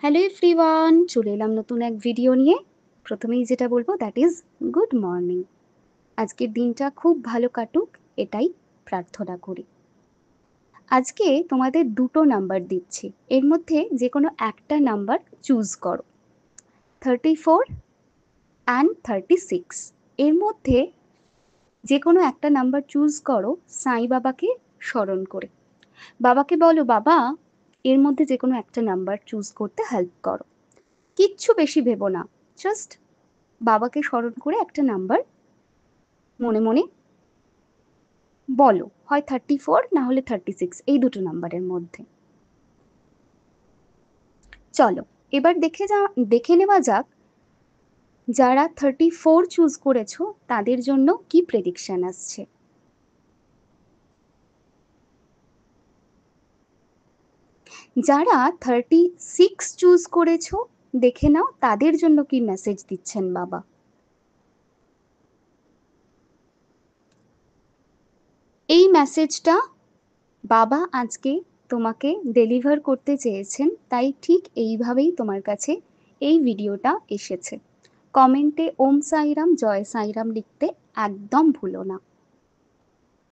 Hello everyone, চলে এলাম নতুন এক ভিডিও নিয়ে। প্রথমেই যেটা বলবো দ্যাট ইজ গুড মর্নিং। আজকের দিনটা খুব ভালো কাটুক, এটাই প্রার্থনা করি। আজকে তোমাদের দুটো নাম্বার দিচ্ছি, এর মধ্যে যে কোনো একটা নাম্বার চুজ করো। 34 অ্যান্ড 36, এর মধ্যে যে কোনো একটা নাম্বার চুজ করো সাই বাবাকে স্মরণ করে। বাবাকে বলো, বাবা এর মধ্যে যে কোনো একটা নাম্বার চুজ করতে হেল্প করো। কিচ্ছু বেশি ভেবো না, জাস্ট বাবাকে স্মরণ করে একটা নাম্বার মনে মনে বলো, হয় 34 না হলে 36, এই দুটো নাম্বারের মধ্যে। চলো এবার দেখে নেওয়া যাক যারা 34 চুজ করেছো তাদের জন্য কি প্রেডিকশন আসছে। যারা 36 চুজ করেছো দেখে নাও তাদের জন্য কি মেসেজ দিচ্ছেন বাবা। এই মেসেজটা বাবা আজকে তোমাকে ডেলিভার করতে চেয়েছেন, তাই ঠিক এইভাবেই তোমার কাছে এই ভিডিওটা এসেছে। কমেন্টে ওম সাইরাম জয় সাইরাম লিখতে একদম ভুলো না।